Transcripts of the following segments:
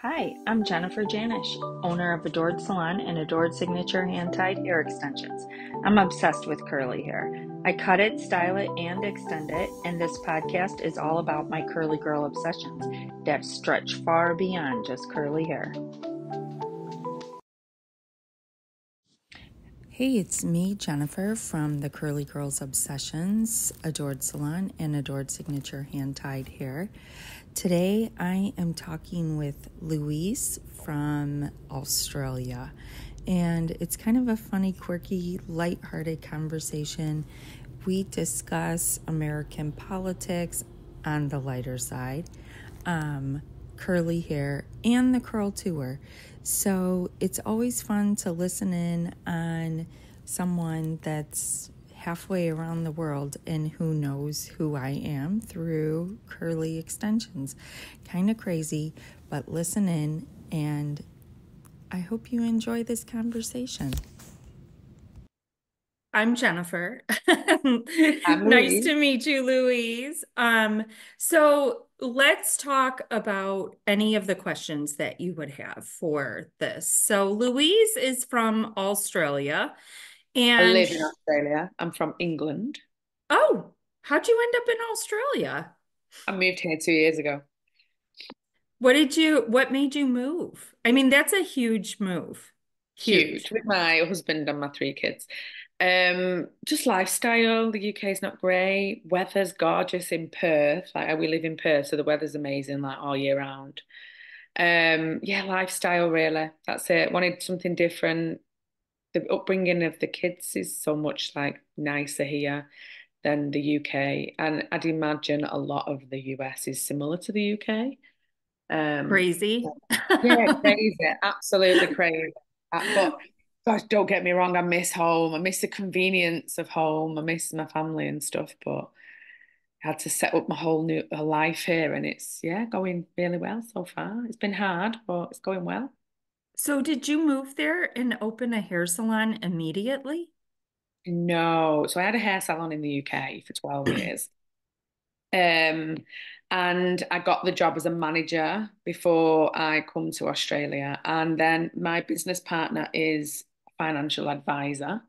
Hi, I'm Jennifer Janisch, owner of Adored Salon and Adored Signature Hand-Tied Hair Extensions. I'm obsessed with curly hair. I cut it, style it, and extend it, and this podcast is all about my curly girl obsessions that stretch far beyond just curly hair. Hey, it's me, Jennifer, from the Curly Girls Obsessions, Adored Salon, and Adored Signature Hand-Tied Hair. Today, I am talking with Louise from Australia, and it's kind of a funny, quirky, lighthearted conversation. We discuss American politics on the lighter side, curly hair, and the curl tour. So it's always fun to listen in on someone that's halfway around the world and who knows who I am through curly extensions. Kind of crazy, but listen in, and I hope you enjoy this conversation. I'm Jennifer. I'm Nice Louise. to meet you, Louise. So let's talk about any of the questions that you would have for this. So Louise is from Australia, I and live in Australia. I'm from England. oh, how'd you end up in Australia? I moved here 2 years ago. What made you move? I mean, that's a huge move. Huge Huge. with my husband and my three kids. Just lifestyle. The UK is not great. Weather's gorgeous in Perth. Like we live in Perth, so the weather's amazing like all year round. Yeah, lifestyle really. That's it. Wanted something different. The upbringing of the kids is so much like nicer here than the UK. And I'd imagine a lot of the US is similar to the UK. Um, Crazy. yeah, crazy, absolutely crazy. But gosh, don't get me wrong, I miss home. I miss the convenience of home. I miss my family and stuff. But I had to set up my whole new life here, and it's yeah, going really well so far. It's been hard, but it's going well. So did you move there and open a hair salon immediately? No, so I had a hair salon in the UK for 12 years. Um, and I got the job as a manager before I come to Australia. And then my business partner is a financial advisor.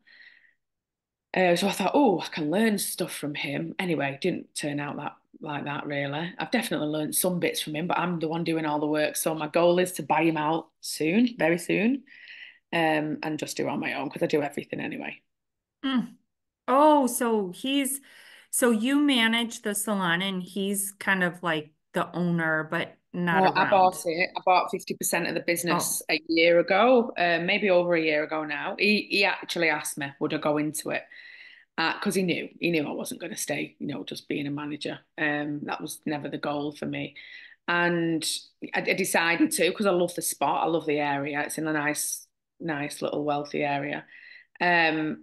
So I thought, oh, I can learn stuff from him. Anyway, didn't turn out that like that really. I've definitely learned some bits from him, but I'm the one doing all the work. So my goal is to buy him out soon, very soon, and just do it on my own because I do everything anyway. Mm. Oh, so you manage the salon and he's kind of like the owner, but not No, I bought around. it. I bought 50% of the Oh. business a year ago, maybe over a year ago now. He actually asked me, would I go into it? Because he knew I wasn't going to stay, just being a manager. That was never the goal for me. And I decided to because I love the spot, I love the area. It's in a nice little wealthy area. And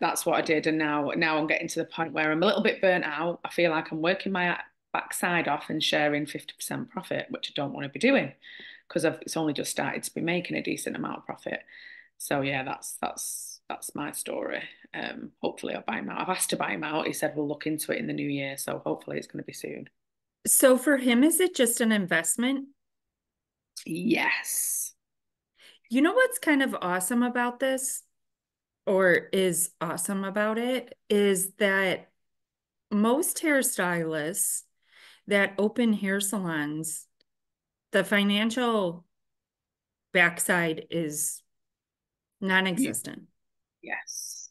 that's what I did. And now I'm getting to the point where I'm a little bit burnt out. I feel like I'm working my backside off and sharing 50% profit, which I don't want to be doing because it's only just started to be making a decent amount of profit. So yeah, that's my story. Hopefully I'll buy him out. I've asked to buy him out. He said we'll look into it in the new year, so hopefully it's going to be soon. So for him, is it just an investment? Yes. You know what's kind of awesome about this, or is awesome about it, is that most hairstylists that open hair salons, the financial backside is You, non-existent. yes.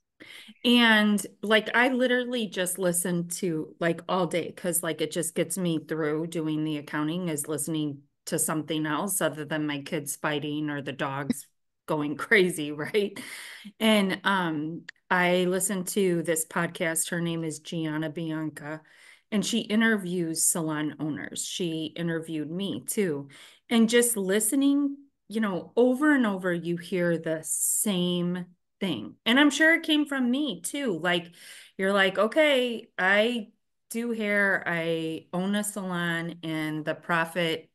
And like I literally just listen to like all day because like it just gets me through doing the accounting is listening to something else other than my kids fighting or the dogs going crazy, right? And I listened to this podcast. Her name is Gianna Bianca, and she interviews salon owners. She interviewed me too. And just listening, over and over, you hear the same thing. And I'm sure it came from me too. Like, you're like, okay, I do hair, I own a salon, and the profit,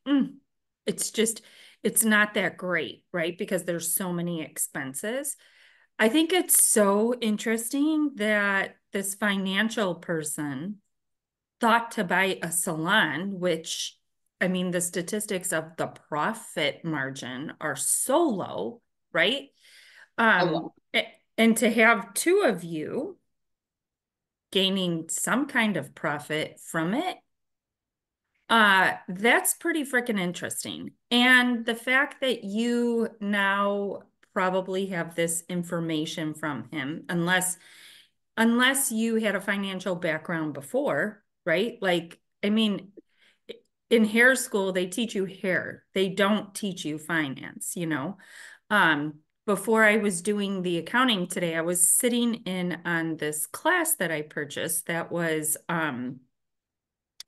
it's just, it's not that great, right? Because there's so many expenses. I think it's so interesting that this financial person thought to buy a salon, which I mean, the statistics of the profit margin are so low, right? A Um, lot. and to have two of you gaining some kind of profit from it, that's pretty freaking interesting. And the fact that you now probably have this information from him, unless you had a financial background before, right? Like, I mean, in hair school, they teach you hair. They don't teach you finance, you know? Before I was doing the accounting today, I was sitting in on this class that I purchased that was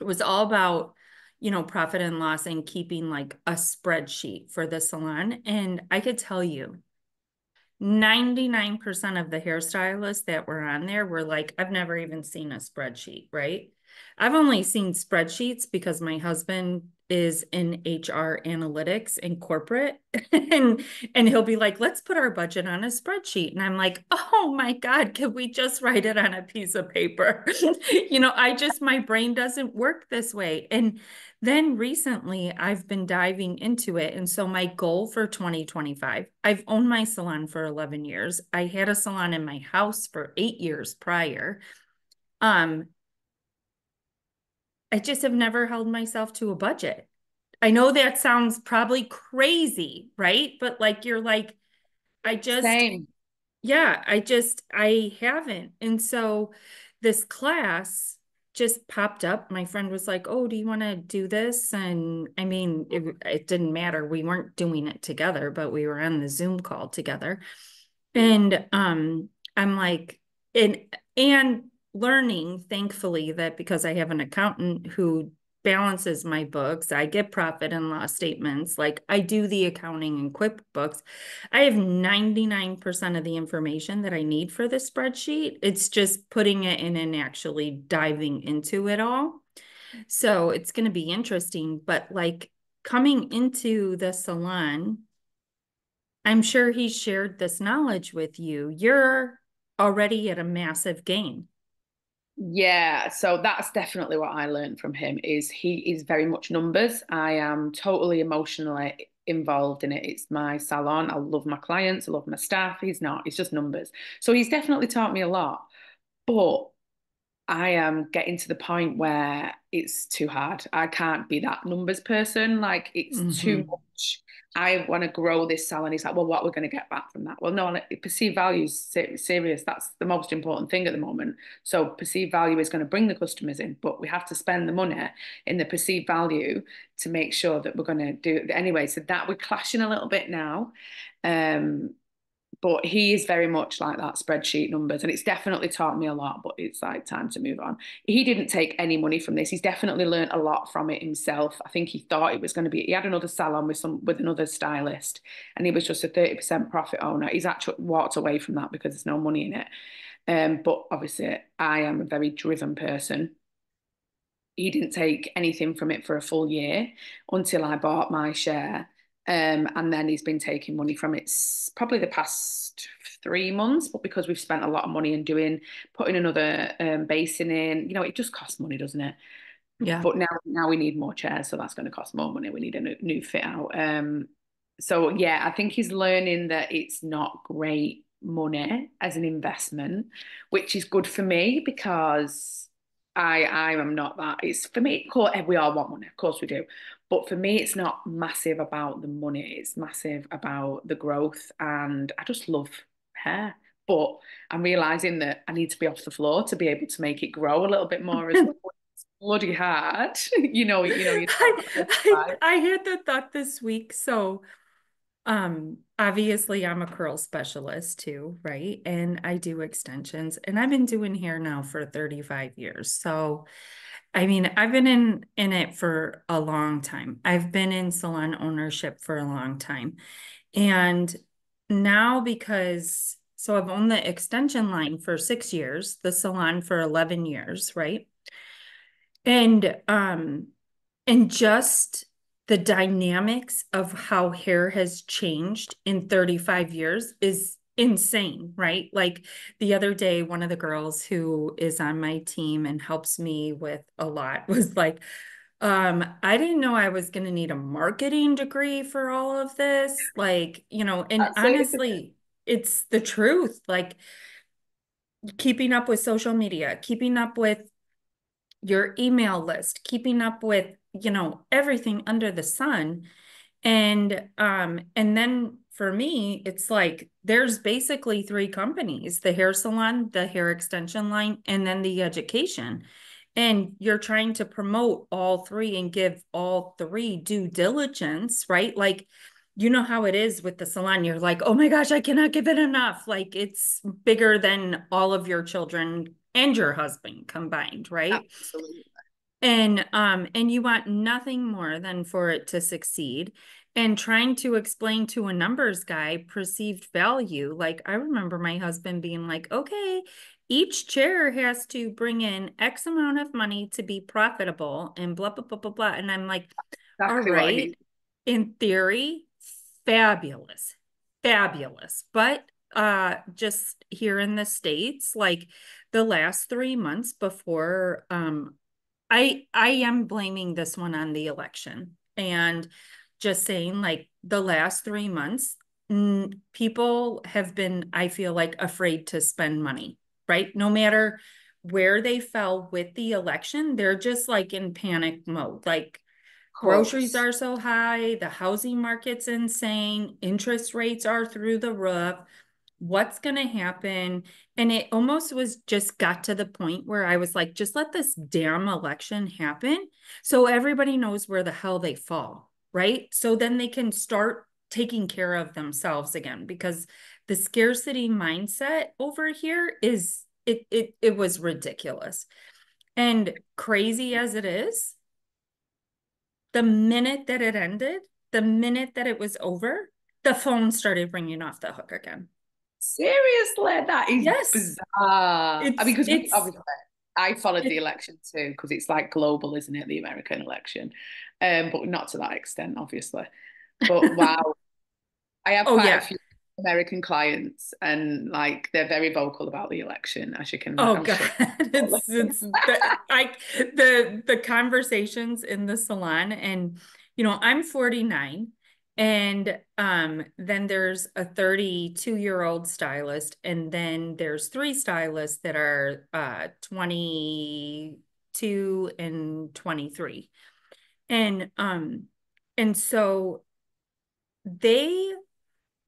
it was all about, you know, profit and loss and keeping like a spreadsheet for the salon. And I could tell you, 99% of the hairstylists that were on there were like, I've never even seen a spreadsheet, right? I've only seen spreadsheets because my husband is in HR analytics in corporate and he'll be like, let's put our budget on a spreadsheet. And I'm like, oh my God, can we just write it on a piece of paper? You know, my brain doesn't work this way. And then recently, I've been diving into it. And so, my goal for 2025, I've owned my salon for 11 years. I had a salon in my house for 8 years prior. Um, I just have never held myself to a budget. I know that sounds probably crazy, right? But like, you're like, I just Same. yeah, I haven't. And so this class just popped up. My friend was like, oh, do you want to do this? And I mean, it didn't matter. We weren't doing it together, but we were on the Zoom call together. And I'm like, and learning, thankfully, that because I have an accountant who balances my books, I get profit and loss statements, like I do the accounting in QuickBooks. I have 99% of the information that I need for the spreadsheet. It's just putting it in and actually diving into it all. So it's going to be interesting, but like coming into the salon, I'm sure he shared this knowledge with you. You're already at a massive gain. Yeah, so that's definitely what I learned from him is he is very much numbers. I am totally emotionally involved in it. It's my salon. I love my clients, I love my staff. He's not, it's just numbers. So he's definitely taught me a lot. But I am getting to the point where it's too hard. I can't be that numbers person. Like it's too Mm-hmm. much. I want to grow this salary. He's like, well, what we're going to get back from that? Well, no, perceived value is serious. That's the most important thing at the moment. So perceived value is going to bring the customers in, but we have to spend the money in the perceived value to make sure that we're going to do it anyway. So that we're clashing a little bit now. Um, but he is very much like that spreadsheet numbers, and it's definitely taught me a lot, but it's like time to move on. He didn't take any money from this. He's definitely learned a lot from it himself. I think he thought it was going to be, he had another salon with another stylist, and he was just a 30% profit owner. He's actually walked away from that because there's no money in it. But obviously I am a very driven person. He didn't take anything from it for a full year until I bought my share. And then he's been taking money from it probably the past 3 months, but because we've spent a lot of money in putting another basin in, it just costs money, doesn't it? Yeah. But now we need more chairs, so that's going to cost more money. We need a new fit out. So yeah, I think he's learning that it's not great money as an investment, which is good for me because I am not that. It's for me, we all want money, of course we do. But for me, it's not massive about the money. It's massive about the growth, and I just love hair. But I'm realizing that I need to be off the floor to be able to make it grow a little bit more as well. It's bloody hard, you I had the thought this week. So obviously I'm a curl specialist too, right? And I do extensions and I've been doing hair now for 35 years. So I mean, I've been in it for a long time. I've been in salon ownership for a long time. And now so I've owned the extension line for 6 years, the salon for 11 years, right? And and just the dynamics of how hair has changed in 35 years is insane, right? Like the other day, one of the girls who is on my team and helps me with a lot was like, I didn't know I was going to need a marketing degree for all of this. Like, and That's it, isn't it? honestly, it's the truth. Like keeping up with social media, keeping up with your email list, keeping up with, everything under the sun. And then for me, it's like there's basically three companies, the hair salon, the hair extension line, and then the education. And you're trying to promote all three and give all three due diligence, right? Like, you know how it is with the salon. You're like, oh my gosh, I cannot give it enough. Like it's bigger than all of your children and your husband combined, right? Absolutely. And you want nothing more than for it to succeed. And trying to explain to a numbers guy perceived value. Like I remember my husband being like, okay, each chair has to bring in X amount of money to be profitable and blah, blah, blah, blah, blah. And I'm like, all Exactly what right, he in theory, fabulous, fabulous. But just here in the States, like the last 3 months before I am blaming this one on the election and just saying like the last 3 months, people have been, I feel like, afraid to spend money, right? No matter where they fell with the election, they're just like in panic mode. Like of groceries course. are so high, the housing market's insane, interest rates are through the roof. What's going to happen? And it almost was just got to the point where I was like, just let this damn election happen so everybody knows where the hell they fall, right? So then they can start taking care of themselves again because the scarcity mindset over here is it was ridiculous. And crazy as it is, the minute that it ended, the minute that it was over, the phone started ringing off the hook again. Seriously, that is Yes, bizarre. I mean, because we it's obviously I followed the it, election too, because it's like global, isn't it? The American election. But not to that extent, obviously. But wow, I have oh quite a yeah. few American clients, and like they're very vocal about the election, as you can, Oh I'm God. sure. It's the conversations in the salon and I'm 49 and then there's a 32-year-old stylist and then there's three stylists that are 22 and 23. And so they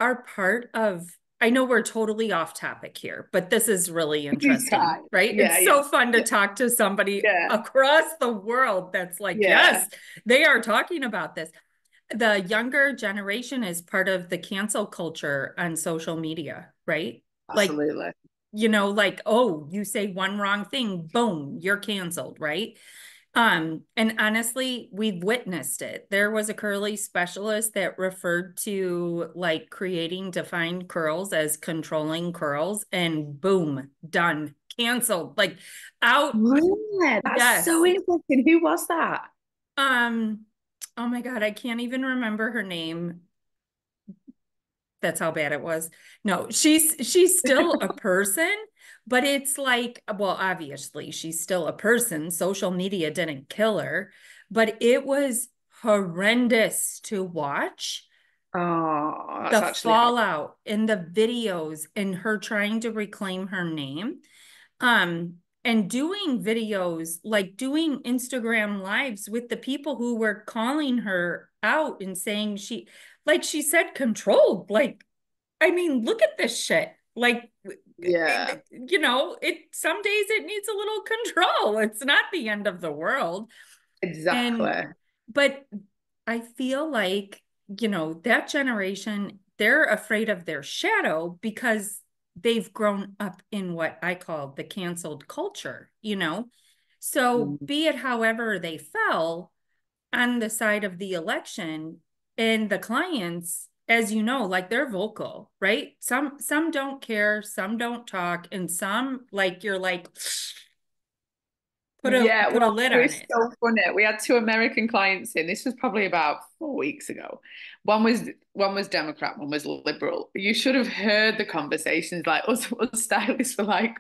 are part of, I know we're totally off topic here, but this is really These interesting, guys. right? Yeah, It's yeah, so fun to yeah, talk to somebody yeah, across the world that's like, yeah. yes, they are talking about this. The younger generation is part of the cancel culture on social media, right? Like, Absolutely. like, oh, you say one wrong thing, boom, you're canceled, right? And honestly, we've witnessed it. There was a curly specialist that referred to like creating defined curls as controlling curls, and boom, done, canceled, like out. Really? That's so Yes. interesting. Who was that? Um, oh my God, I can't even remember her name. That's how bad it was. No, she's still a person, but it's like, well, obviously she's still a person. Social media didn't kill her, but it was horrendous to watch Oh, that's the actually hard. fallout in the videos and her trying to reclaim her name. And doing videos, like doing Instagram lives with the people who were calling her out and saying like she said, controlled. Like, I mean, look at this shit. Like, Yeah, some days it needs a little control. It's not the end of the world. And, exactly. but I feel like, that generation, they're afraid of their shadow because they've grown up in what I call the canceled culture. So Mm. be it however they fell on the side of the election and the clients, as you know, like they're vocal, right? Some don't care, some don't talk, and some like you're like put a Yeah, put a well, lid it on was it. so funny. We had two American clients in. This was probably about 4 weeks ago. One was Democrat, one was liberal. You should have heard the conversations. Like us stylists were like,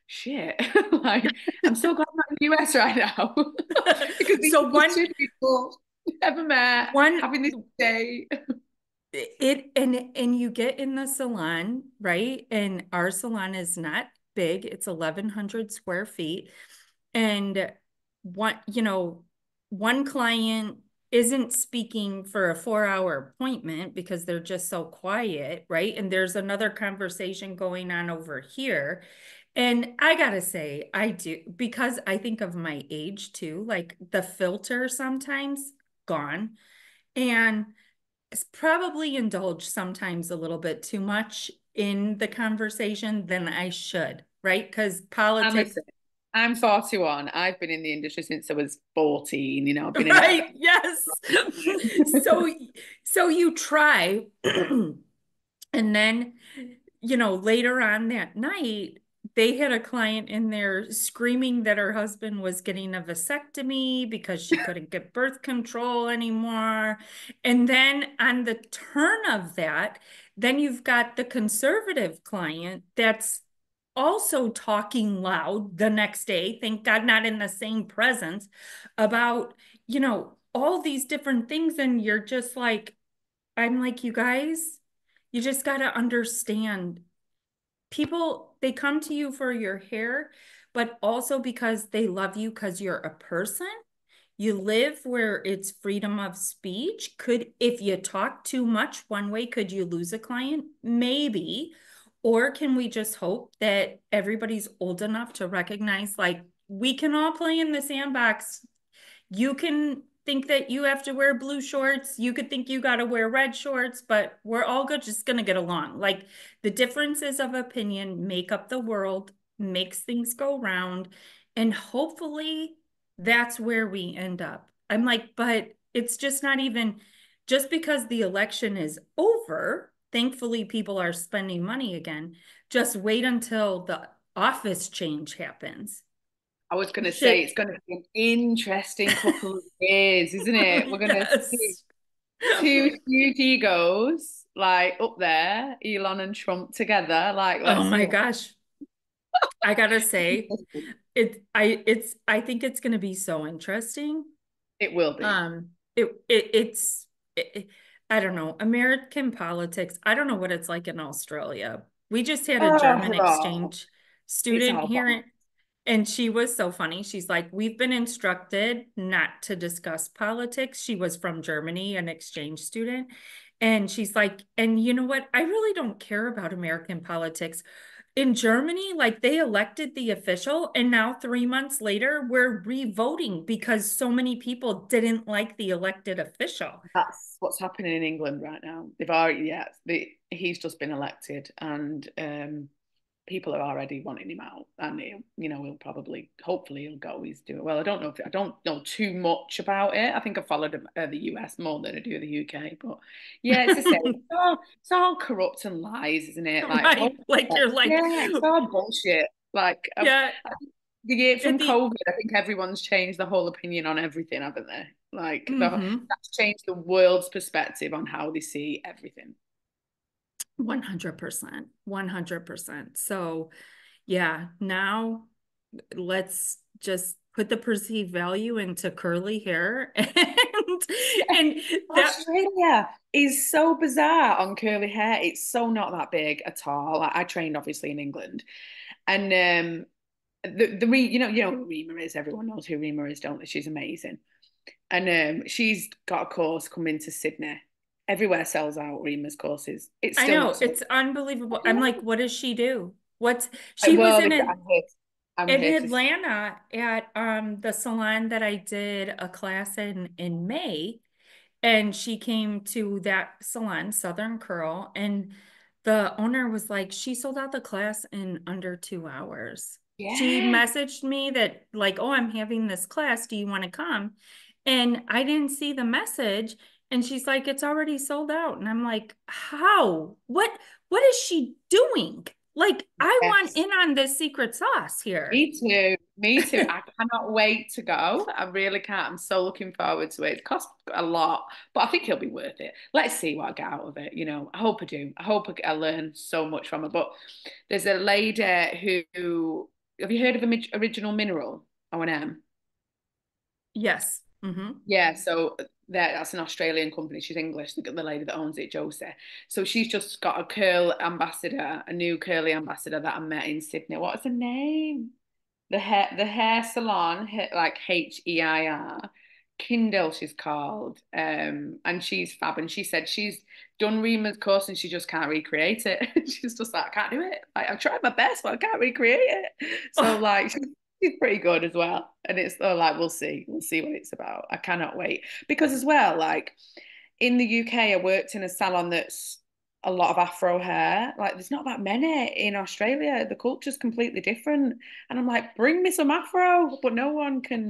shit, like I'm so glad I'm not in the US right now because these So are two people never met one having this day. it and you get in the salon, right? And our salon is not big. It's 1,100 square feet. And one client isn't speaking for a 4 hour appointment because they're just so quiet, right? And there's another conversation going on over here. And I gotta say, I do, because I think of my age too, like the filter sometimes gone. And probably indulge sometimes a little bit too much in the conversation than I should, right? Because I'm a, politics, I'm 41. I've been in the industry since I was 14. I've been in it right? Yes. So so you try and then later on that night they had a client in there screaming that her husband was getting a vasectomy because she couldn't get birth control anymore. And then on the turn of that, then you've got the conservative client that's also talking loud the next day, thank God not in the same presence, about, all these different things. And you're just like, I'm like, you guys, you just got to understand people, they come to you for your hair, but also because they love you because you're a person. You live where it's freedom of speech. If you talk too much one way, could you lose a client? Maybe. Or can we just hope that everybody's old enough to recognize, like, we can all play in the sandbox. You can think that you have to wear blue shorts. You could think you got to wear red shorts, but we're all good, just going to get along. Like the differences of opinion make up the world, makes things go round. And hopefully that's where we end up. I'm like, but it's just not even just because the election is over. Thankfully, people are spending money again. Just wait until the office change happens. I was going to say it's Shit. going to be an interesting couple of years, isn't it? We're going to see Yes. two huge egos like up there, Elon and Trump together. Like, Oh let's see my what gosh. I gotta say, I think it's gonna be so interesting. it will be. It's I don't know, American politics. I don't know what it's like in Australia. We just had a German Oh, exchange it's student all fun. here, and she was so funny. She's like, we've been instructed not to discuss politics. She was from Germany, an exchange student. And she's like, and you know what? I really don't care about American politics. In Germany, like they elected the official, and now 3 months later, we're re-voting because so many people didn't like the elected official. That's what's happening in England right now. They've already, yeah, he's just been elected, and people are already wanting him out, and he'll probably, hopefully, he'll go. He's doing well. I don't know too much about it. I think I followed the US more than I do the UK, but yeah, it's the same. It's all corrupt and lies, isn't it? Like, Right? Like you're like, yeah, it's all bullshit. Like, yeah, the year at from the COVID, I think everyone's changed the whole opinion on everything, haven't they? Like, mm-hmm. that's changed the world's perspective on how they see everything. 100%. 100%. So yeah, now let's just put the perceived value into curly hair and that Australia is so bizarre on curly hair. It's so not that big at all. Like, I trained obviously in England, and who Rima is. Everyone knows who Rima is, don't they? She's amazing, and she's got a course coming to Sydney. Everywhere sells out Rima's courses. It's I still know not sold. it's unbelievable. I'm like, what does she do? What's she Out. was Well, in I'm here. I'm in here to. Atlanta at the salon that I did a class in May. And she came to that salon, Southern Curl, and the owner was like, she sold out the class in under 2 hours. She Yeah, messaged me that, like, oh, I'm having this class. Do you want to come? And I didn't see the message. And she's like, it's already sold out. And I'm like, how? What is she doing? Like, I want yes. in on this secret sauce here. Me too. Me too. I cannot wait to go. I really can't. I'm so looking forward to it. It costs a lot, but I think it'll be worth it. Let's see what I get out of it. I hope I do. I hope I learn so much from it. But there's a lady who Have you heard of Original Mineral, O&M? Yes. Mm-hmm. Yeah, so that's an Australian company. She's English, the lady that owns it, Josie. So she's just got a curl ambassador, a new curly ambassador that I met in Sydney. What's her name? The hair salon, like HEIR. Kindle, she's called. And she's fab. And she said she's done Rima's course and she just can't recreate it. She's just like, I can't do it. Like, I've tried my best, but I can't recreate it. So Oh, like she's pretty good as well. And it's like we'll see. We'll see what it's about. I cannot wait. Because as well, like in the UK, I worked in a salon that's a lot of Afro hair. Like, there's not that many in Australia. The culture's completely different. And I'm like, bring me some Afro, but no one can.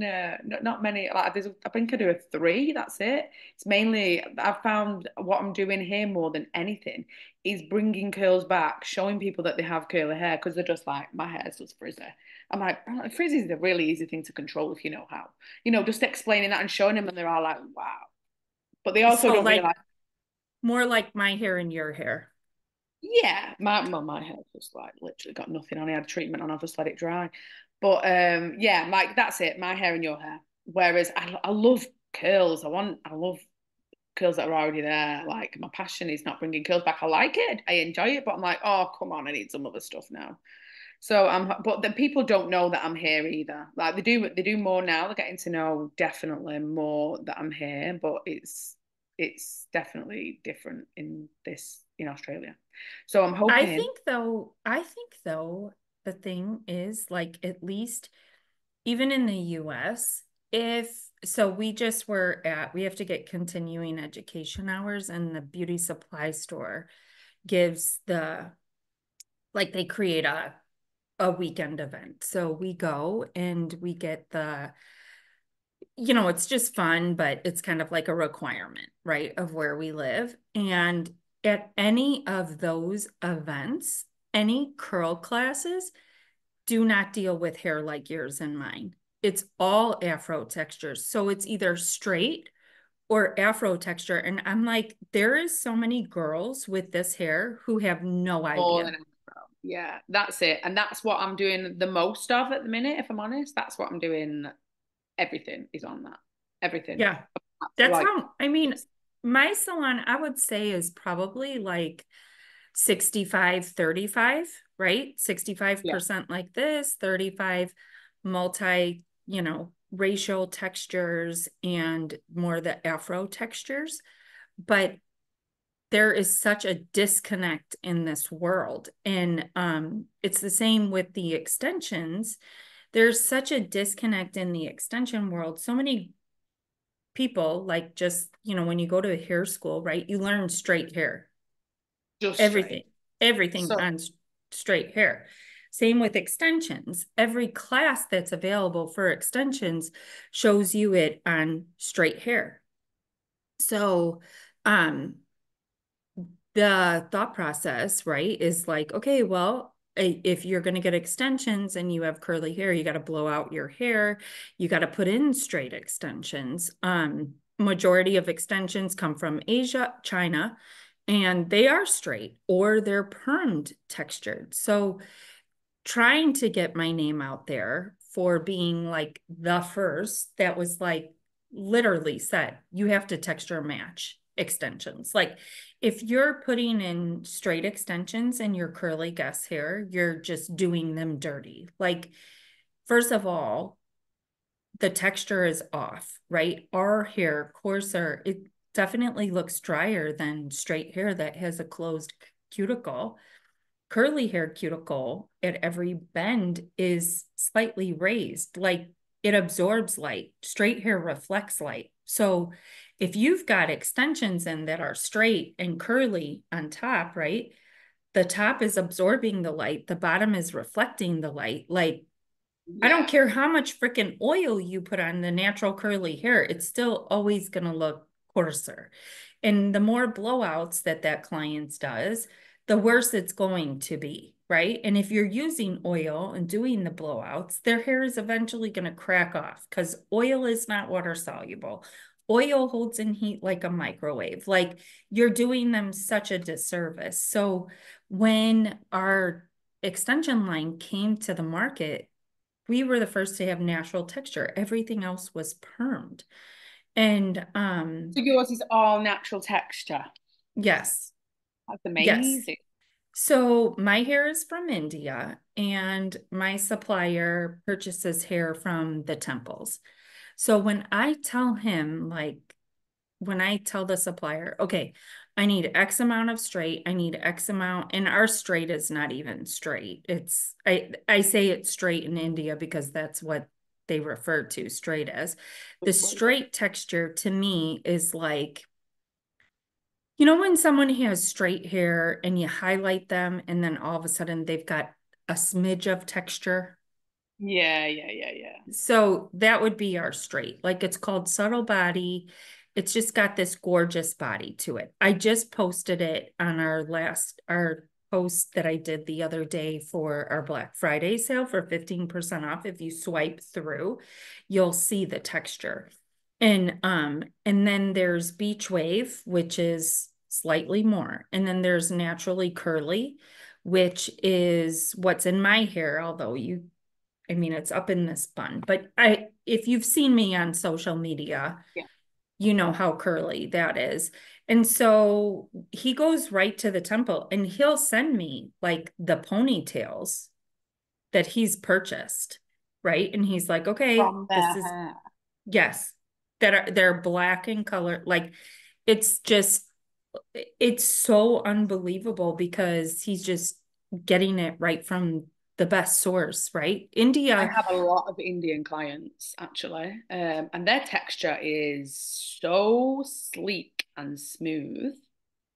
Not many. Like, I think I do a three. That's it. It's mainly I've found what I'm doing here more than anything is bringing curls back, showing people that they have curly hair because they're just like, my hair's just frizzy. I'm like, frizzy is a really easy thing to control if you know how. Just explaining that and showing them, and they're all like, wow. But they also so don't like realize. more like my hair and your hair. Yeah, my hair just like literally got nothing on. I had treatment on. I just let it dry. But yeah, Mike, that's it. My hair and your hair. Whereas I love curls. I love curls that are already there. Like my passion is not bringing curls back. I like it. I enjoy it. But I'm like, oh come on, I need some other stuff now. So but the people don't know that I'm here either. Like they do more now. They're getting to know definitely more that I'm here. But it's definitely different in Australia. So I'm hoping. I think though, the thing is like at least even in the US, if so we just were at we have to get continuing education hours and the beauty supply store gives the like they create a weekend event. So we go and we get it's just fun, but it's kind of like a requirement, right, of where we live. And at any of those events, any curl classes do not deal with hair like yours and mine. It's all Afro textures. So it's either straight or Afro texture. And I'm like, there is so many girls with this hair who have no More idea. than Afro. Yeah, that's it. And that's what I'm doing the most of at the minute, if I'm honest. That's what I'm doing. Everything is on that. Everything. Yeah. That's Like, how, I mean, my salon, I would say, is probably like 65-35, right? yeah. 65% like this, 35 multi, racial textures and more the Afro textures. But there is such a disconnect in this world. And it's the same with the extensions. There's such a disconnect in the extension world. So many people like just, when you go to hair school, right? You learn straight hair, Just everything, straight. everything So on straight hair. Same with extensions. Every class that's available for extensions shows you it on straight hair. So, um, the thought process, right, is like, okay, well, if you're going to get extensions and you have curly hair, you got to blow out your hair. You got to put in straight extensions. Majority of extensions come from Asia, China, and they are straight or they're permed textured. So trying to get my name out there for being like the first that was like literally said, you have to texture match extensions. Like if you're putting in straight extensions in your curly guess hair, you're just doing them dirty. Like, first of all, the texture is off, right? Our hair, coarser, it definitely looks drier than straight hair that has a closed cuticle. Curly hair cuticle at every bend is slightly raised, like it absorbs light. Straight hair reflects light. So if you've got extensions in that are straight and curly on top, right? The top is absorbing the light, the bottom is reflecting the light. Like, I don't yeah. care how much freaking oil you put on the natural curly hair, it's still always going to look coarser. And the more blowouts that client does, the worse it's going to be, right? And if you're using oil and doing the blowouts, their hair is eventually going to crack off because oil is not water soluble. Oil holds in heat like a microwave. Like, you're doing them such a disservice. So when our extension line came to the market, we were the first to have natural texture. Everything else was permed. And So yours is all natural texture. yes, That's yes. amazing. So my hair is from India, and my supplier purchases hair from the temples. So when I tell him, like, when I tell the supplier, okay, I need X amount of straight, I need X amount, and our straight is not even straight. I say it's straight in India because that's what they refer to straight as. The straight texture to me is like, you know, when someone has straight hair and you highlight them and then all of a sudden they've got a smidge of texture. Yeah, yeah, yeah, yeah. So that would be our straight. Like it's called subtle body. It's just got this gorgeous body to it. I just posted it on our post that I did the other day for our Black Friday sale for 15% off. If you swipe through, you'll see the texture. And then there's beach wave, which is slightly more. And then there's naturally curly, which is what's in my hair, although I mean, it's up in this bun, but if you've seen me on social media, Yeah. you know how curly that is. And so he goes right to the temple and he'll send me like the ponytails that he's purchased, right? And he's like, okay, From this their is, hair. yes, they're black in color. Like it's just, it's so unbelievable because he's just getting it right from the best source, right? I India. have a lot of Indian clients actually, and their texture is so sleek and smooth.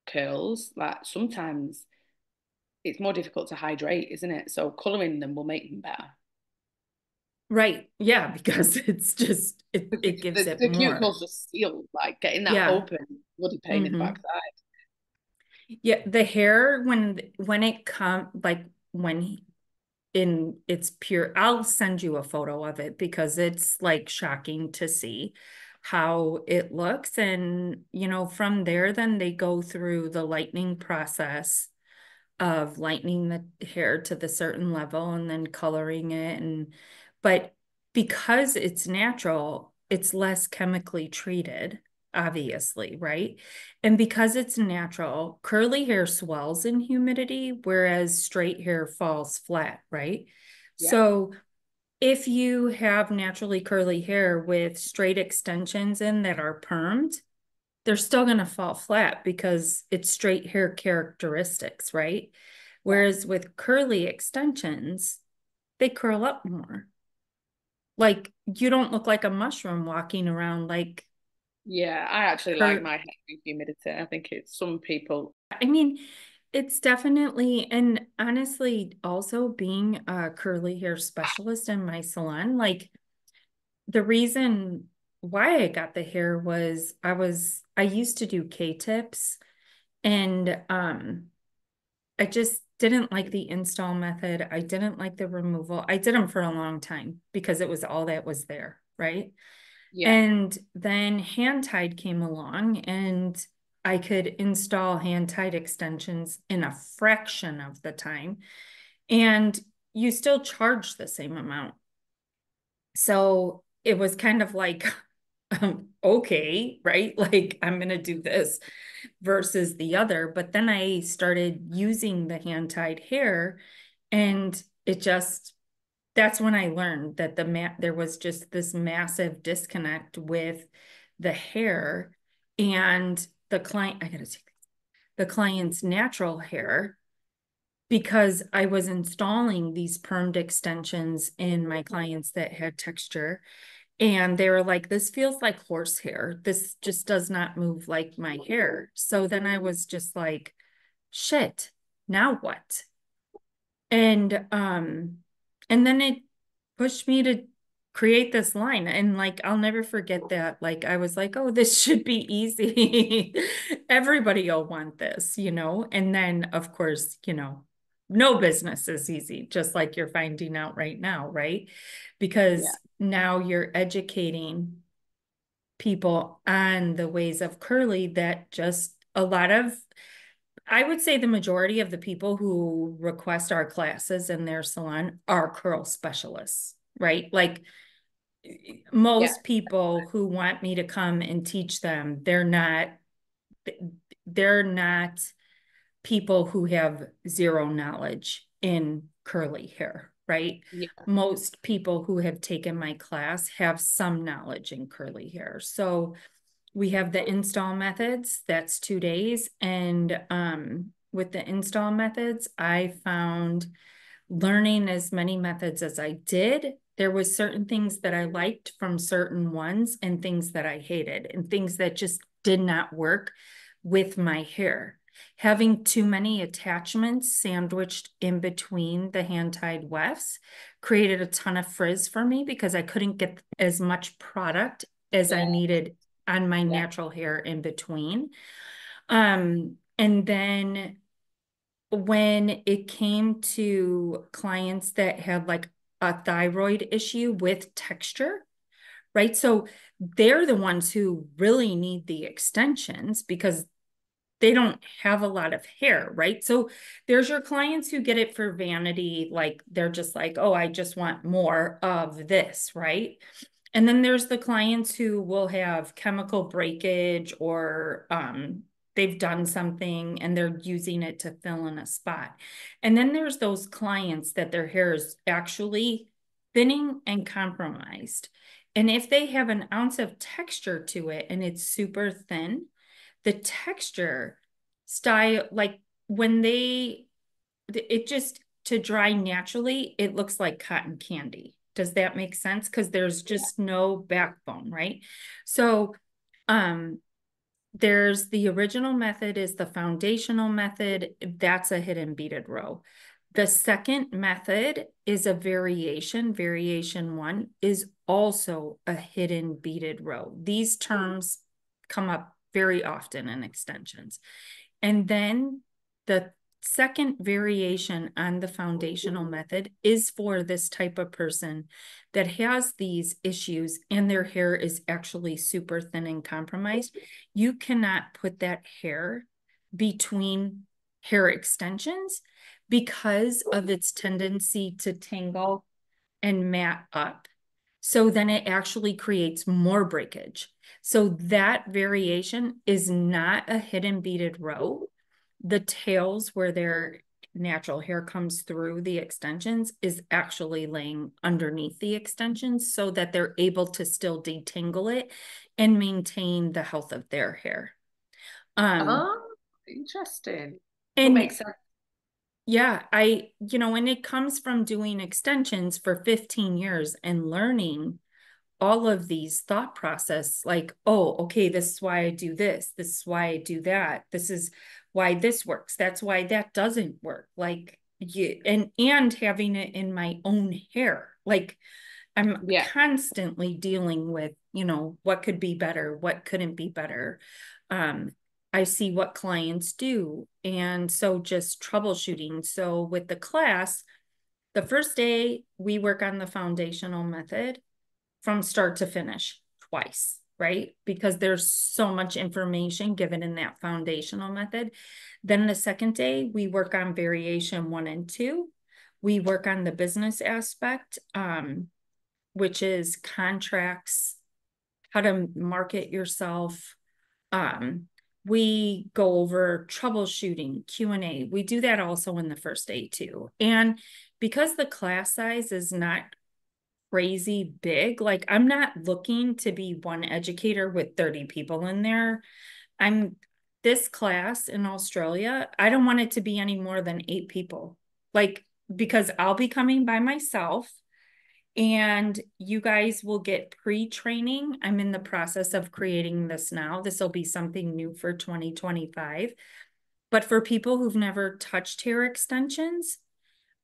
Curls, like sometimes it's more difficult to hydrate, isn't it? So coloring them will make them better. Right. Yeah, because it's just it gives The, it the more. cuticles just sealed, like getting that Yeah. open, bloody pain in the Hmm. backside. Yeah, the hair when it come like when in its pure, I'll send you a photo of it because it's like shocking to see how it looks. And you know, from there then they go through the lightening process of lightening the hair to the certain level and then coloring it. And but because it's natural, it's less chemically treated, obviously, right? And because it's natural, curly hair swells in humidity, whereas straight hair falls flat, right? Yeah, So if you have naturally curly hair with straight extensions in that are permed, they're still going to fall flat because it's straight hair characteristics, right? yeah, Whereas with curly extensions, they curl up more. Like you don't look like a mushroom walking around like yeah. I actually like cur my hair in humidity. I think it's some people. I mean, it's definitely, and honestly, also being a curly hair specialist in my salon, like the reason why I got the hair was I used to do K-tips and I just didn't like the install method. I didn't like the removal. I did them for a long time because it was all that was there, right? Yeah, And then hand tied came along and I could install hand tied extensions in a fraction of the time. And you still charge the same amount. So it was kind of like, okay, right? Like I'm going to do this versus the other. But then I started using the hand tied hair and it just, that's when I learned that there was just this massive disconnect with the hair and the client. I gotta take the client's natural hair because I was installing these permed extensions in my clients that had texture. And they were like, this feels like horsehair. This just does not move like my hair. So then I was just like, shit, now what? And and then it pushed me to create this line. And like I'll never forget that. Like I was like, oh, this should be easy. Everybody will want this, you know? And then of course, you know, no business is easy, just like you're finding out right now, right? yeah, Because now you're educating people on the ways of curly that just a lot of I would say the majority of the people who request our classes in their salon are curl specialists. right? Like Yeah. most people who want me to come and teach them, they're not people who have zero knowledge in curly hair, right? Yeah. Most people who have taken my class have some knowledge in curly hair. So we have the install methods, that's 2 days. And with the install methods, I found learning as many methods as I did, there was certain things that I liked from certain ones and things that I hated and things that just did not work with my hair. Having too many attachments sandwiched in between the hand-tied wefts created a ton of frizz for me because I couldn't get as much product as I Yeah. needed on my Yeah. natural hair in between. And then when it came to clients that had like a thyroid issue with texture, right? So they're the ones who really need the extensions because they don't have a lot of hair, right? So there's your clients who get it for vanity, like they're just like, oh, I just want more of this, right? And then there's the clients who will have chemical breakage or they've done something and they're using it to fill in a spot. And then there's those clients that their hair is actually thinning and compromised. And if they have an ounce of texture to it and it's super thin, the texture style, like when it just to dry naturally, it looks like cotton candy. Does that make sense? Because there's just no backbone, right? So um there's the original method is the foundational method. That's a hidden beaded row. The second method is a variation. Variation one is also a hidden beaded row. These terms come up very often in extensions. And then the second variation on the foundational method is for this type of person that has these issues and their hair is actually super thin and compromised. You cannot put that hair between hair extensions because of its tendency to tangle and mat up. So then it actually creates more breakage. So that variation is not a hidden beaded row. The tails where their natural hair comes through the extensions is actually laying underneath the extensions so that they're able to still detangle it and maintain the health of their hair. Um, Oh, interesting. That and makes sense. yeah, and it comes from doing extensions for 15 years and learning all of these thought process, like, oh, okay, this is why I do this. This is why I do that. This is why this works. That's why that doesn't work. Like and having it in my own hair. Like I'm Yeah. constantly dealing with, what could be better, what couldn't be better. Um, I see what clients do. And so just troubleshooting. So with the class, the first day we work on the foundational method from start to finish twice, right? Because there's so much information given in that foundational method. Then the second day, we work on variation one and two. We work on the business aspect, which is contracts, how to market yourself. Um, we go over troubleshooting, Q&A. We do that also in the first day too. And because the class size is not crazy big. Like I'm not looking to be one educator with 30 people in there. I'm this class in Australia, I don't want it to be any more than 8 people. Like because I'll be coming by myself and you guys will get pre-training. I'm in the process of creating this now. This will be something new for 2025. But for people who've never touched hair extensions,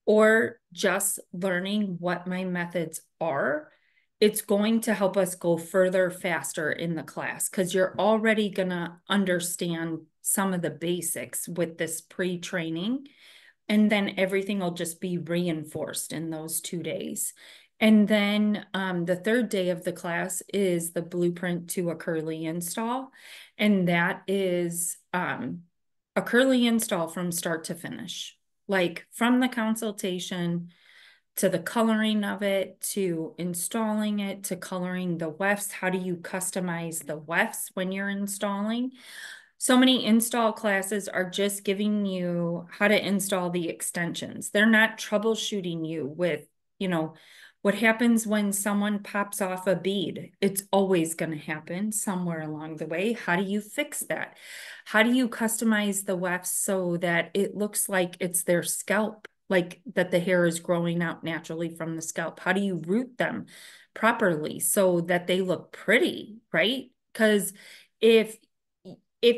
or just learning what my methods are, it's going to help us go further faster in the class because you're already going to understand some of the basics with this pre-training. And then everything will just be reinforced in those 2 days. And then the third day of the class is the blueprint to a curly install. And that is a curly install from start to finish, like from the consultation to the coloring of it, to installing it, to coloring the wefts. How do you customize the wefts when you're installing? So many install classes are just giving you how to install the extensions. They're not troubleshooting you with, you know, what happens when someone pops off a bead. It's always going to happen somewhere along the way. How do you fix that? How do you customize the wefts so that it looks like it's their scalp, like that the hair is growing out naturally from the scalp? How do you root them properly so that they look pretty, right? Because if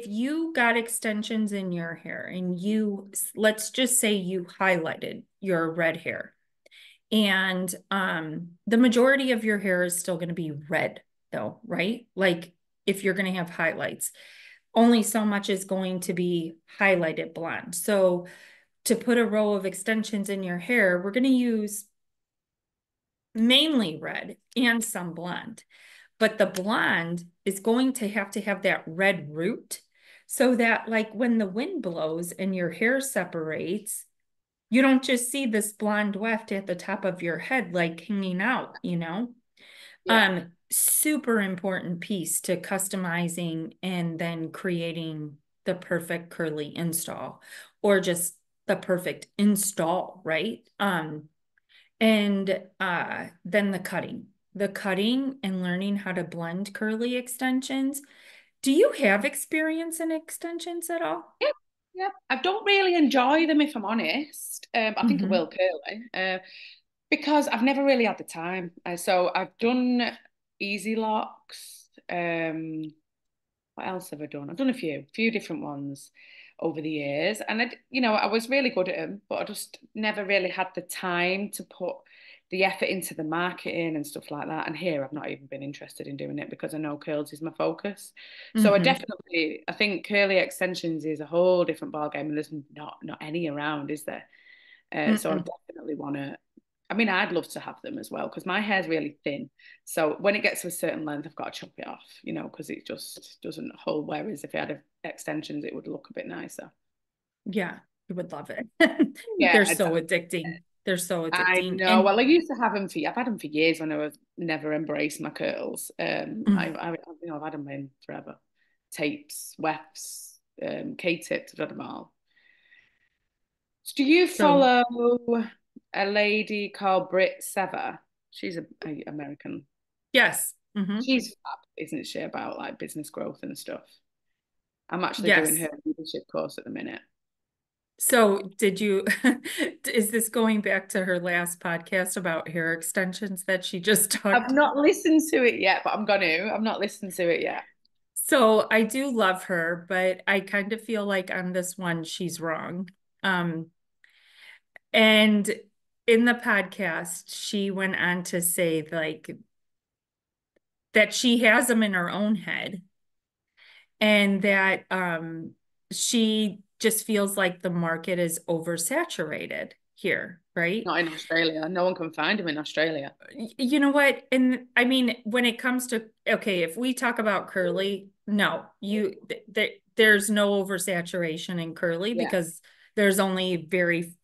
you got extensions in your hair and you, let's just say you highlighted your red hair, and the majority of your hair is still going to be red though, right? Like if you're going to have highlights, only so much is going to be highlighted blonde. So to put a row of extensions in your hair, we're going to use mainly red and some blonde. But the blonde is going to have that red root so that like when the wind blows and your hair separates, you don't just see this blonde weft at the top of your head, like hanging out, you know? Yeah. Super important piece to customizing and then creating the perfect curly install or just the perfect install, right? And then the cutting and learning how to blend curly extensions. Do you have experience in extensions at all? Yeah, yeah. I don't really enjoy them if I'm honest. I think I will Mm-hmm. curly, because I've never really had the time. So I've done easy locks. What else have I done? I've done a few different ones over the years, and I was really good at them, but I just never really had the time to put the effort into the marketing and stuff like that. And here, I've not even been interested in doing it because I know curls is my focus. So Mm-hmm. I think curly extensions is a whole different ballgame, and there's not any around, is there? So I Mm-hmm. definitely want to. I mean, I'd love to have them as well because my hair's really thin. So when it gets to a certain length, I've got to chop it off, because it just doesn't hold. Whereas if it had extensions, it would look a bit nicer. Yeah, you would love it. Yeah, They're so addicting. They're so I addicting. know. And Well, I used to have them I've had them for years when I was never embraced my curls. mm, I've had them in forever. Tapes, wefts, K-tips, I've had them all. Do you so follow a lady called Britt Sever? She's a American. yes. Mm-hmm. She's fab, isn't she, about like business growth and stuff. I'm actually doing Yes. her leadership course at the minute. So did you, is this going back to her last podcast about hair extensions that she just I've talked? not listened to it yet, but I'm going to. I've not listened to it yet. So I do love her, but I kind of feel like on this one, she's wrong. Um, and in the podcast, she went on to say like that she has them in her own head and that she just feels like the market is oversaturated here, right? Not in Australia. No one can find them in Australia. You know what? And I mean, when it comes to, okay, if we talk about curly, no, there's no oversaturation in curly Yeah, because there's only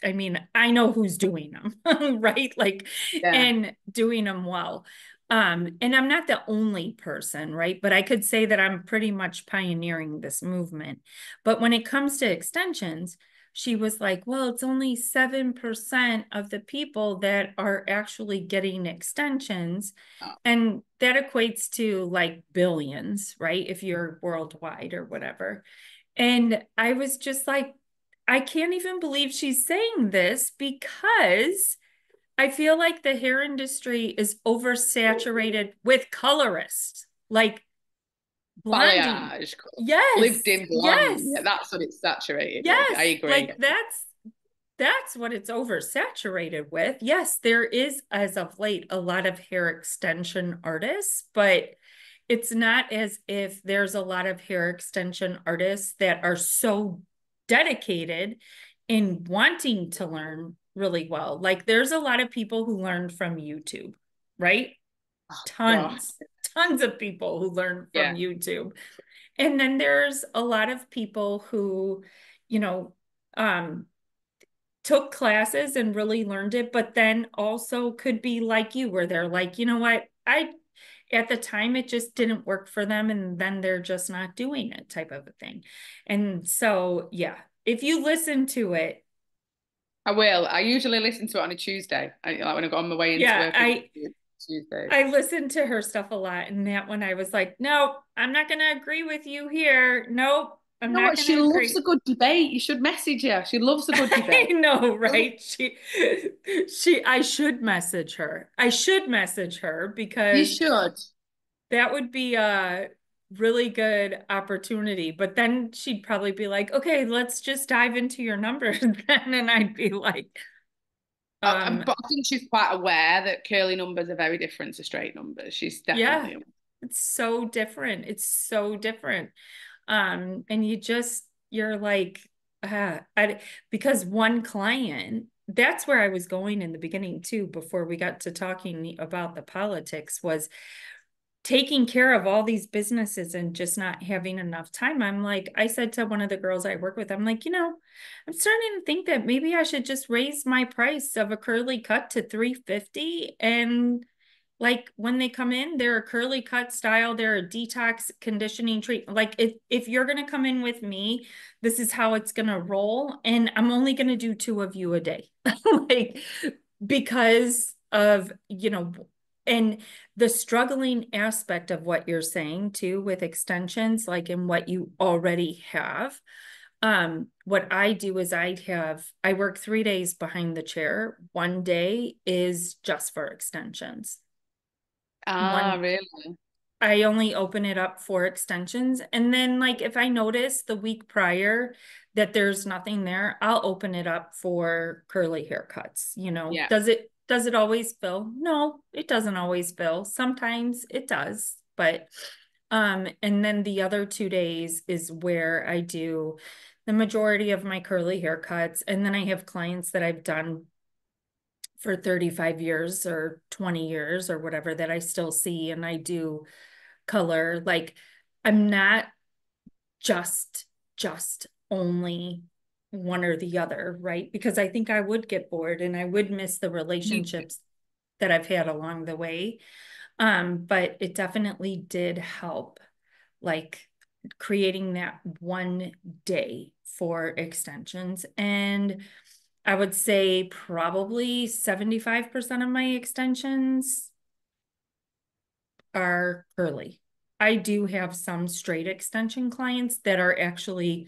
I mean, I know who's doing them, right? Like, yeah. and doing them well. And I'm not the only person, right? But I could say that I'm pretty much pioneering this movement. But when it comes to extensions, she was like, well, it's only 7% of the people that are actually getting extensions. Oh, And that equates to like billions, right? If you're worldwide or whatever. And I was just like, I can't even believe she's saying this because I feel like the hair industry is oversaturated with colorists, like blonding. balayage, lived Yes, in blonde. Yeah, yes. that's what it's saturated with. I Yes, agree. like that's what it's oversaturated with. Yes, there is as of late a lot of hair extension artists, but it's not as if there's a lot of hair extension artists that are so dedicated in wanting to learn really well. Like there's a lot of people who learned from YouTube, right? God, Tons of people who learn from yeah. YouTube. And then there's a lot of people who, you know, um, took classes and really learned it, but then also could be like you, where they're like, you know what, at the time it just didn't work for them, and then they're just not doing it, type of a thing. And so, yeah, if you listen to it, I will. I usually listen to it on a Tuesday. Like when I go on my way into yeah, work, Tuesdays. I listened to her stuff a lot, and that one I was like, no, I'm not going to agree with you here. Nope, I'm You know not what? going She to loves agree. a good debate. You should message her. She loves a good debate. I know, right? I should message her. I should message her You because should. that would be a really good opportunity. But then she'd probably be like, okay, let's just dive into your numbers then. And I'd be like, um, But I think she's quite aware that curly numbers are very different to straight numbers. She's yeah, definitely. it's so different. It's so different. And you're like, because one client, that's where I was going in the beginning too, before we got to talking about the politics, was taking care of all these businesses and just not having enough time. I'm like, I said to one of the girls I work with, I'm like, I'm starting to think that maybe I should just raise my price of a curly cut to 350. And like when they come in, they're a curly cut style, they're a detox conditioning treatment. Like if you're gonna come in with me, this is how it's gonna roll. And I'm only gonna do two of you a day. Like because of, and the struggling aspect of what you're saying too with extensions, like in what you already have. What I do is I work 3 days behind the chair. One day is just for extensions. Ah, One, really? I only open it up for extensions. And then like if I notice the week prior that there's nothing there, I'll open it up for curly haircuts. Yeah. Does it always fill? No, it doesn't always fill. Sometimes it does, but and then the other 2 days is where I do the majority of my curly haircuts. And then I have clients that I've done for 35 years or 20 years or whatever that I still see, and I do color. Like I'm not just just only one or the other, right? Because I think I would get bored and I would miss the Me too. relationships that I've had along the way. But it definitely did help, like creating that one day for extensions. And I would say probably 75% of my extensions are curly. I do have some straight extension clients that are actually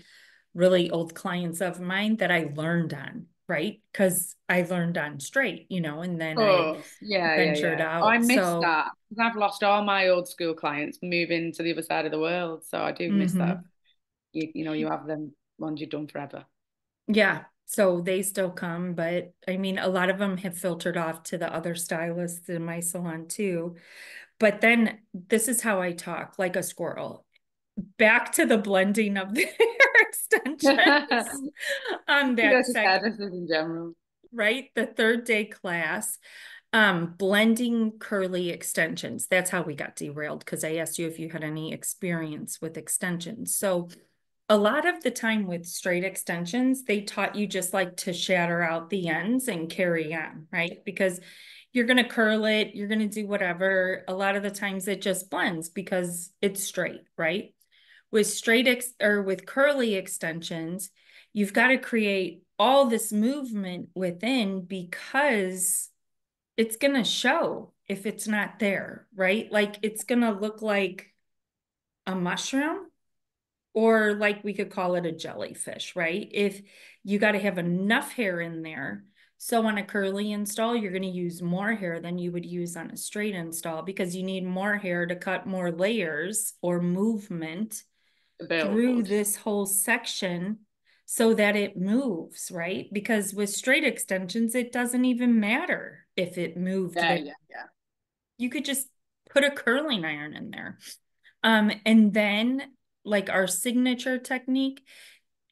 really old clients of mine that I learned on, right? Because I learned on straight, and then I Oh, yeah, yeah, ventured yeah. Oh, I out. miss So, that because I've lost all my old school clients moving to the other side of the world. So I do miss that. mhm. You have them ones you've done forever. Yeah. So they still come, but I mean, a lot of them have filtered off to the other stylists in my salon too. But then this is how I talk, like a squirrel. Back to the blending of the hair extensions on You that guys just sec, hairdressers in general. right? The third day class, blending curly extensions. That's how we got derailed because I asked you if you had any experience with extensions. So a lot of the time with straight extensions, they taught you just like to shatter out the ends and carry on, right? Because you're going to curl it, you're going to do whatever. A lot of the times it just blends because it's straight, right? With with curly extensions, you've got to create all this movement within because it's going to show if it's not there, right? Like it's going to look like a mushroom, or like we could call it a jellyfish, right? If you got to have enough hair in there. So on a curly install, you're going to use more hair than you would use on a straight install because you need more hair to cut more layers or movement The through build. this whole section so that it moves, right? Because with straight extensions, it doesn't even matter if it moved Yeah, there. yeah, yeah. You could just put a curling iron in there. And then like our signature technique,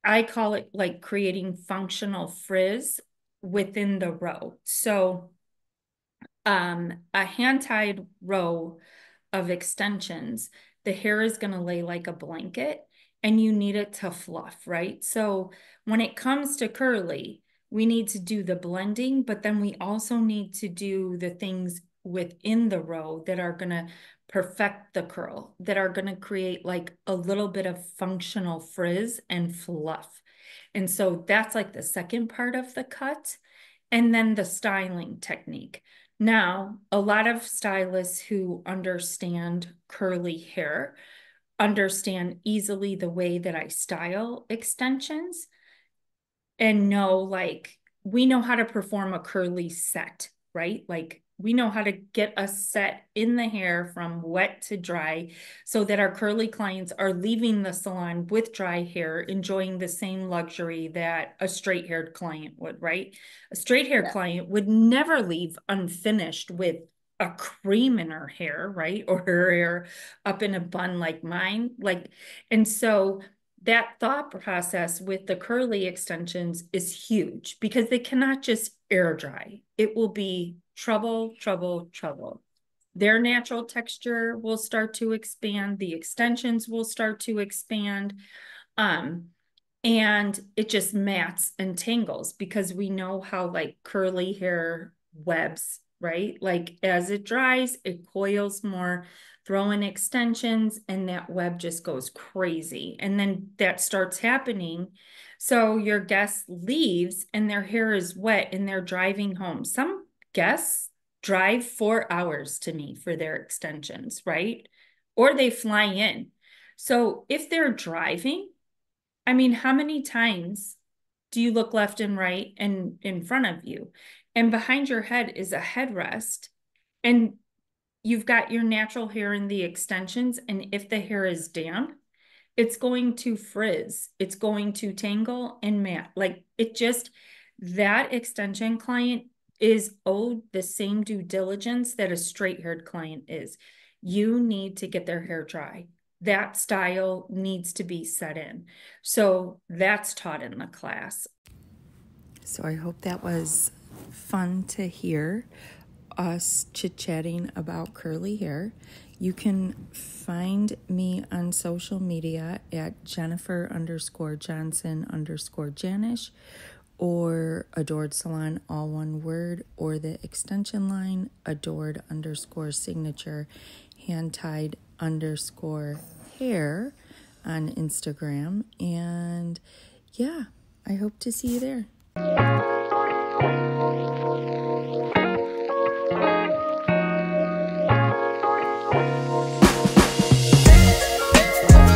I call it like creating functional frizz within the row. So a hand-tied row of extensions, the hair is going to lay like a blanket and you need it to fluff, right? So when it comes to curly, we need to do the blending, but then we also need to do the things within the row that are going to perfect the curl, that are going to create like a little bit of functional frizz and fluff. And so that's like the second part of the cut. And then the styling technique. Now, a lot of stylists who understand curly hair understand easily the way that I style extensions and know, like, we know how to perform a curly set, right? Like, we know how to get a set in the hair from wet to dry so that our curly clients are leaving the salon with dry hair, enjoying the same luxury that a straight haired client would, right? A straight hair Yeah. client would never leave unfinished with a cream in her hair, right? Or her hair up in a bun like mine. Like, and so that thought process with the curly extensions is huge because they cannot just air dry. It will be trouble, trouble, trouble. Their natural texture will start to expand. The extensions will start to expand. Um, and it just mats and tangles because we know how like curly hair webs, right? Like as it dries, it coils more, throw in extensions, and that web just goes crazy. And then that starts happening. So your guest leaves and their hair is wet and they're driving home. Some guests drive 4 hours to me for their extensions, right? Or they fly in. So if they're driving, I mean, how many times do you look left and right and in front of you? And behind your head is a headrest, and you've got your natural hair in the extensions. And if the hair is damp, it's going to frizz, it's going to tangle and mat. Like it just, that extension client is owed the same due diligence that a straight haired client is. You need to get their hair dry. That style needs to be set in. So that's taught in the class. So I hope that was fun to hear us chit-chatting about curly hair. You can find me on social media at Jennifer_Johnson_Janisch or Adored Salon, all one word, or the extension line adored_signature hand-tied_hair on Instagram. And yeah, I hope to see you there.